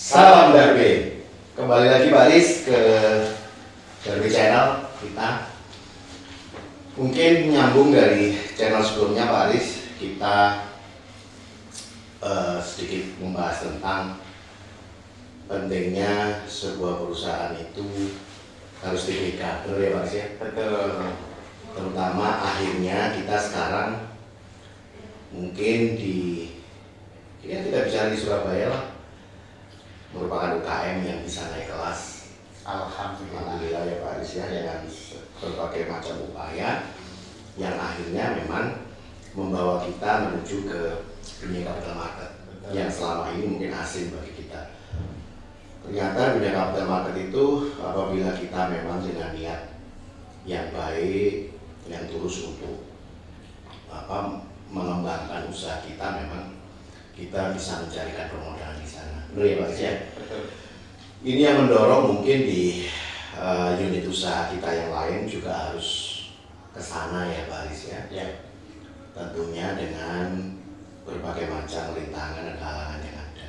Salam Darbe. Kembali lagi Pak Aris ke Darbe Channel kita. Mungkin menyambung dari channel sebelumnya Pak Aris, kita sedikit membahas tentang pentingnya sebuah perusahaan itu harus TBK. Betul ya Pak Aris ya? Betul. Terutama akhirnya kita sekarang mungkin kita bicara di Surabaya lah, merupakan UKM yang bisa naik kelas. Alhamdulillah ya Pak Aris ya, dengan berbagai macam upaya yang akhirnya memang membawa kita menuju ke dunia capital market. Betul. Yang selama ini mungkin asing bagi kita. Ternyata dunia capital market itu apabila kita memang dengan niat yang baik, yang tulus untuk mengembangkan usaha kita, memang kita bisa mencarikan permodalan di sana. Benar ya Pak Aris ya? Betul. Ini yang mendorong mungkin di unit usaha kita yang lain juga harus ke sana ya Pak Aris ya. Ya. Tentunya dengan berbagai macam rintangan dan halangan yang ada.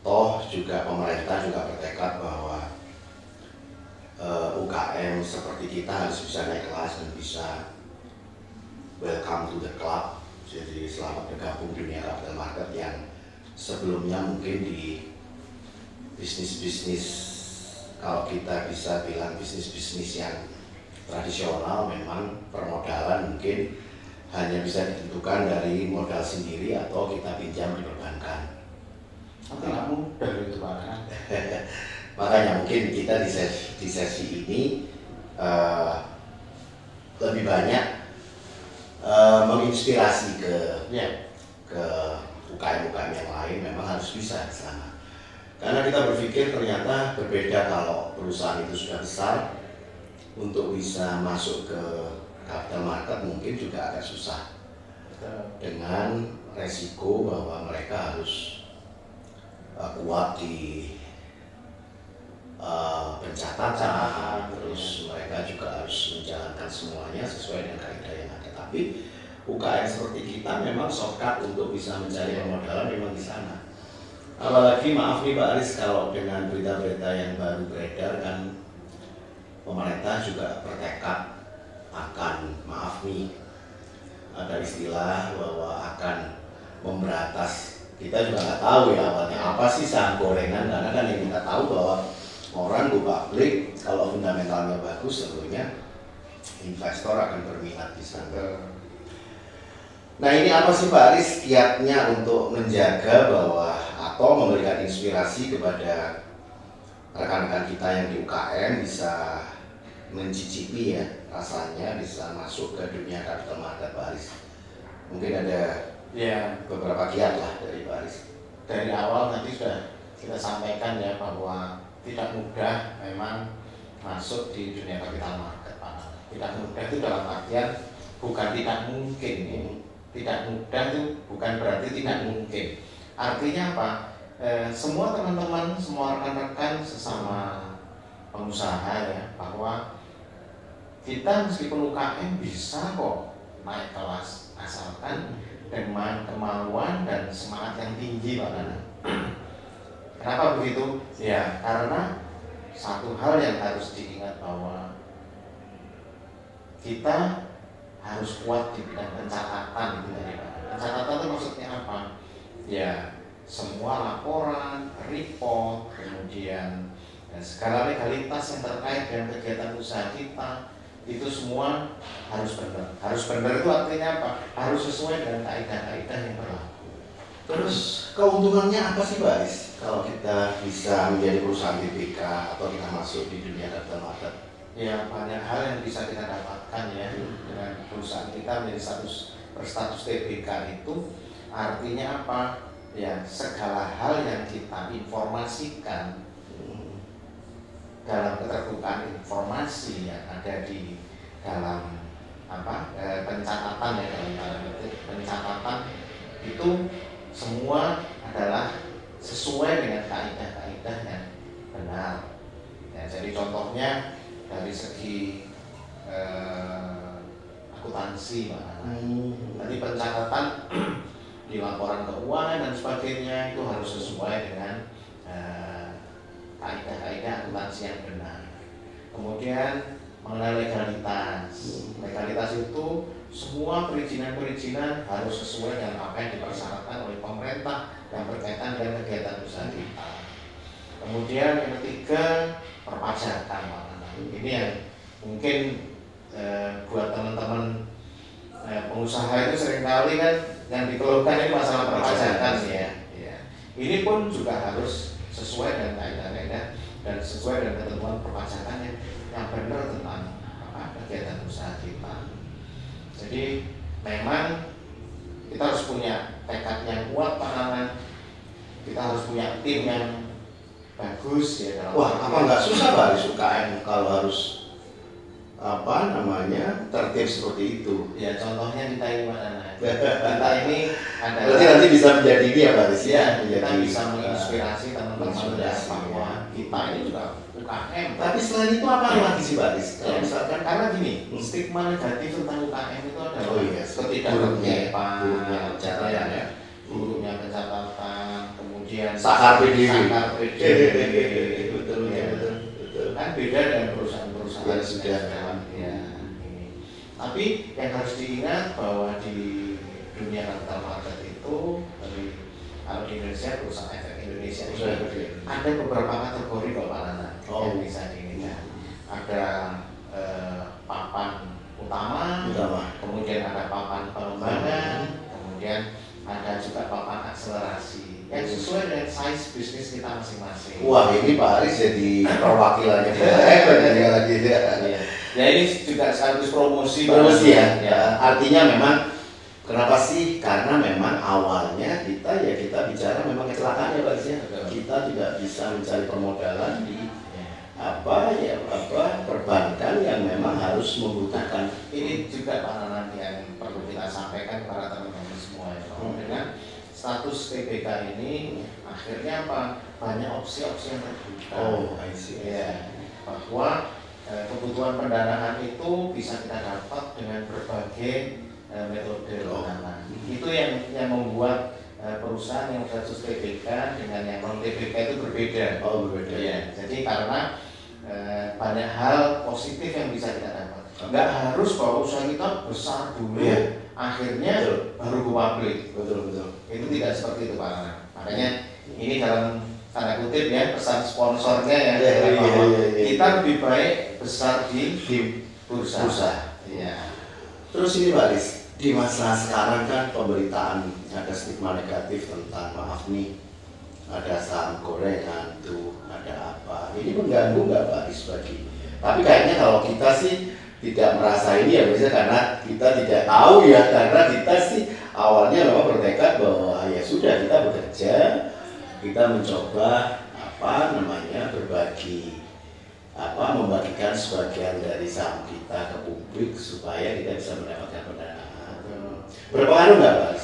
Toh juga pemerintah juga bertekad bahwa UKM seperti kita harus bisa naik kelas dan bisa welcome to the club. Jadi selamat bergabung di dunia capital market yang sebelumnya mungkin di bisnis-bisnis, kalau kita bisa bilang bisnis-bisnis yang tradisional, memang permodalan mungkin hanya bisa ditentukan dari modal sendiri atau kita pinjam di perbankan. Tidak mudah itu Pak. Makanya mungkin kita di sesi ini lebih banyak menginspirasi ke UKM-UKM yang lain, memang harus bisa ke sana. Karena kita berpikir ternyata berbeda kalau perusahaan itu sudah besar, untuk bisa masuk ke capital market mungkin juga agak susah. Dengan resiko bahwa mereka harus kuat di pencatatan, terus mereka juga harus menjalankan semuanya sesuai dengan kaidah yang ada. Tapi UKM seperti kita memang shortcut untuk bisa mencari permodalan memang di sana. Apalagi maaf nih Pak Aris, kalau dengan berita-berita yang baru beredar kan pemerintah juga bertekad akan, maaf nih, ada istilah bahwa akan memberantas. Kita juga nggak tahu ya awalnya apa sih saham gorengan, karena kan yang kita tahu bahwa orang go public kalau fundamentalnya bagus tentunya investor akan berminat di sana. Nah ini apa sih Pak Aris kiatnya untuk menjaga bahwa atau memberikan inspirasi kepada rekan-rekan kita yang di UKM bisa mencicipi ya rasanya bisa masuk ke dunia capital market Pak Aris? Mungkin ada beberapa kiat lah dari Pak Aris. Dari awal tadi sudah kita sampaikan ya bahwa tidak mudah memang masuk di dunia capital market Pak. Tidak mudah itu dalam artian bukan tidak mungkin ini. Tidak mudah itu bukan berarti tidak mungkin. Artinya apa? Semua teman-teman, semua rekan-rekan sesama pengusaha ya, bahwa kita meskipun UKM bisa kok naik kelas asalkan dengan kemauan dan semangat yang tinggi Pak Nana. Kenapa begitu? Ya karena satu hal yang harus diingat bahwa kita harus kuat di bidang pencatatan itu tadi Pak. Pencatatan itu maksudnya apa? Ya semua laporan, report, kemudian segala legalitas yang terkait dengan kegiatan usaha kita itu semua harus benar. Harus benar itu artinya apa? Harus sesuai dengan kaidah-kaidah yang berlaku. Terus keuntungannya apa sih Pak Aris kalau kita bisa menjadi perusahaan TBK atau kita masuk di dunia capital market? Ya banyak hal yang bisa kita dapatkan ya dengan perusahaan kita menjadi berstatus TBK itu. Artinya apa? Ya segala hal yang kita informasikan dalam keterbukaan informasi yang ada di dalam pencatatan ya, dalam pencatatan itu semua adalah sesuai dengan kaidah-kaidah yang benar. Ya, jadi contohnya dari segi akuntansi Pak. Tadi pencatatan di laporan keuangan dan sebagainya itu harus sesuai dengan kaidah-kaidah akuntansi yang benar. Kemudian mengenai legalitas. Legalitas itu semua perizinan-perizinan harus sesuai dengan apa yang dipersyaratkan oleh pemerintah yang berkaitan dengan kegiatan usaha kita. Kemudian yang ketiga, perpajakan. Ini yang mungkin buat teman-teman pengusaha itu seringkali kan yang dikeluhkan ini masalah perpajakan ya. Ini pun juga harus sesuai dengan kaidah-kaidah dan sesuai dengan ketentuan perpajakan yang benar tentang kegiatan usaha kita. Jadi memang kita harus punya tekad yang kuat Pak Nanan. Kita harus punya tim yang bagus ya dalam. Wah, apa nggak susah Pak di UKM kalau harus tertib seperti itu? Ya contohnya kita ini Pak Nanan. Kita ini adalah. Berarti nanti bisa menjadi ini ya Pak Ris? Ya, kita bisa menginspirasi teman-teman bahwa kita ini juga UKM. Tapi selain itu apa lagi sih Pak Ris? Ya, misalkan karena gini, stigma negatif tentang UKM itu adalah buruknya pencatatan ya, buruknya pencatatan, kemudian sakar PDW. Betul. Kan beda dengan perusahaan-perusahaan yang sudah ya. Tapi yang harus diingat bahwa di dunia capital market itu kalau di Indonesia perusahaan efek Indonesia itu ada beberapa kategori kok Pak Nana yang bisa diingat. Ada papan utama, kemudian ada papan pengembangan, kemudian ada juga papan akselerasi yang sesuai dengan size bisnis kita masing-masing. Wah, ini Pak Aris jadi perwakilannya lagi ya. Ya ini juga sekaligus promosi ya. Artinya memang kenapa sih? Karena memang awalnya kita bicara memang kecelakaan ya Pak Aris ya. Kita tidak bisa mencari permodalan di perbankan yang memang harus membutuhkan. Ini juga Pak Nanan yang perlu kita sampaikan kepada teman-teman semua ya. Dengan status TBK ini akhirnya banyak opsi-opsi yang terbuka. Ya, bahwa kebutuhan pendanaan itu bisa kita dapat dengan berbagai metode. Itu yang membuat perusahaan yang status TBK dengan yang non TBK itu berbeda. Berbeda. Ya, jadi karena banyak hal positif yang bisa kita dapat. Nggak harus bahwa usaha kita besar dulu, akhirnya baru go public. Betul. Itu tidak seperti itu Pak Nana. Makanya ini dalam tanda kutip ya pesan sponsornya ya. Kita lebih baik besar di bursa. Ya. Terus ini Pak Aris, di masa sekarang kan pemberitaan ada stigma negatif tentang maaf nih ada saham gorengan tuh ada apa, ini mengganggu nggak Pak Aris bagi? Tapi kayaknya kalau kita sih tidak merasa ini ya biasanya karena kita tidak tahu ya, karena kita sih awalnya memang bertekad bahwa ya sudah kita bekerja, kita mencoba berbagi membagikan sebagian dari saham kita ke publik supaya kita bisa mendapatkan pendanaan. Berpengaruh nggak Pak?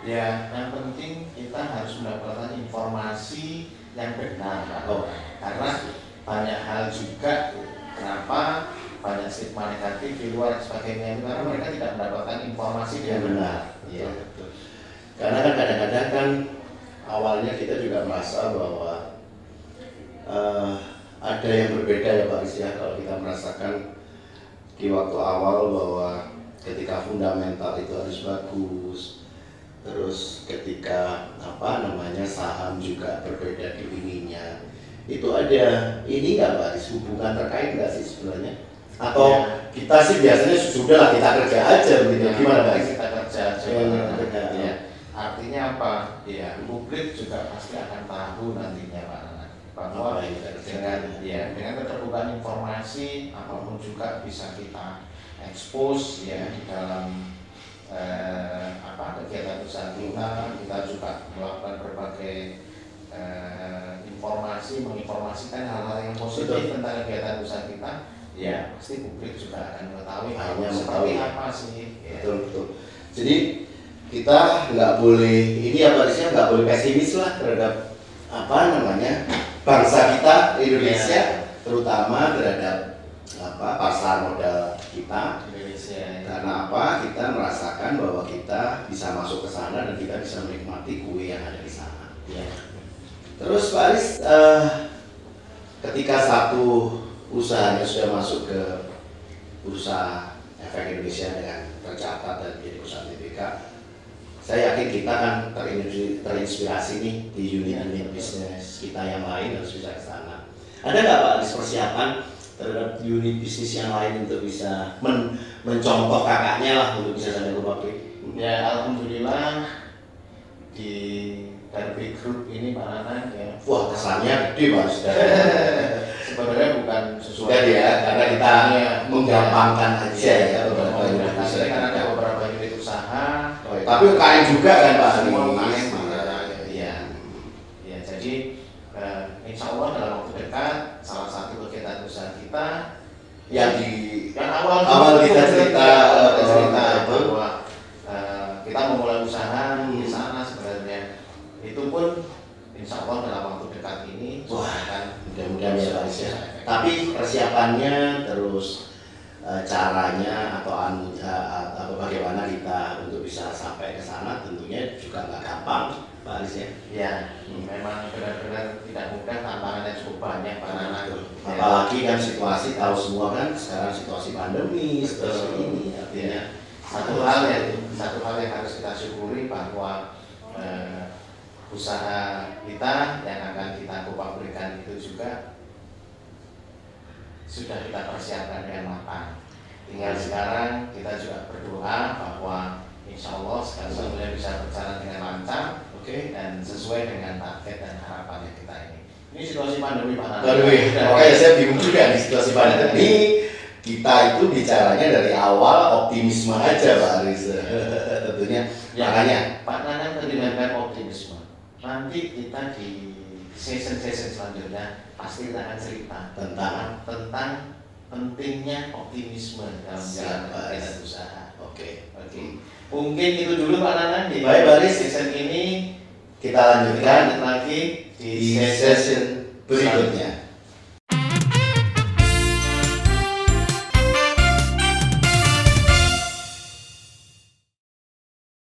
Ya, yang penting kita harus mendapatkan informasi yang benar Pak. Karena banyak hal juga kenapa banyak stigma negatif di luar sebagainya karena mereka tidak mendapatkan informasi yang benar. Ya. Karena kan kadang-kadang kan awalnya kita juga merasa bahwa ada yang berbeda ya Pak Ris ya, kalau kita merasakan di waktu awal bahwa ketika fundamental itu harus bagus, terus ketika saham juga berbeda dipinginnya, itu ada ini nggak Pak Ris, hubungan terkait nggak sih sebenarnya? Atau kita sih biasanya sudah lah kita kerja aja begitu, gimana Pak Ris? Kita kerja aja. Artinya apa? Ya publik juga pasti akan tahu nantinya Pak Nana bahwa dengan keterbukaan informasi apapun juga bisa kita expose ya di dalam kegiatan usaha kita juga melakukan berbagai menginformasikan hal-hal yang positif tentang kegiatan usaha kita, ya pasti publik juga akan mengetahui seperti apa sih. Betul. Jadi kita nggak boleh nggak boleh pesimis lah terhadap bangsa kita Indonesia, terutama terhadap pasar modal kita. Karena kita merasakan bahwa kita bisa masuk ke sana dan kita bisa menikmati kue yang ada di sana. Terus Pak Aris, ketika satu usahanya sudah masuk ke bursa efek Indonesia dengan tercatat dan menjadi perusahaan TBK, saya yakin kita kan terinspirasi nih di unit-unit bisnis kita yang lain harus bisa ke sana. Ada nggak Pak Aris persiapan terhadap unit bisnis yang lain untuk bisa mencontoh kakaknya lah untuk bisa sampai ke pabrik? Ya alhamdulillah di Darby Group ini Pak Nanang ya. Wah kesannya gede Pak Aris. Sebenarnya bukan sesuatu ya, karena kita menggampangkan aja ya. Karena ada beberapa unit usaha. Tapi UKM juga kan Pak? Semua UKM ya. Ya jadi insya Allah dalam waktu dekat salah satu kegiatan usaha kita yang awal kita cerita bahwa kita memulai usaha di sana sebenarnya itu pun insya Allah dalam waktu dekat ini akan mudah-mudahan ya Pak ya. Tapi persiapannya terus caranya atau bagaimana kita untuk bisa sampai ke sana tentunya juga nggak gampang Pak Aris ya. Ya, memang benar-benar tidak mudah, tantangannya cukup banyak Pak Nanang. Apalagi kan situasi tahu semua kan sekarang situasi pandemi seperti ini artinya satu hal yang harus kita syukuri bahwa usaha kita yang akan kita pabrikan itu juga sudah kita persiapkan dengan matang. Tinggal sekarang kita juga berdoa bahwa insya Allah segala-galanya bisa berjalan dengan lancar, dan sesuai dengan target dan harapan yang kita ini. Ini situasi pandemi Pak Nanang. Makanya saya bingung juga di situasi pandemi. Kita itu bicaranya dari awal optimisme aja Pak Aris. Tentunya. Ya, makanya Pak Nanang terdengarkan optimisme. Nanti kita di sesi selanjutnya pasti kita akan cerita tentang pentingnya optimisme dalam menjalankan usaha. Oke. Mungkin itu dulu Pak Nanang di sesi ini. Kita lanjutkan lagi di sesi berikutnya.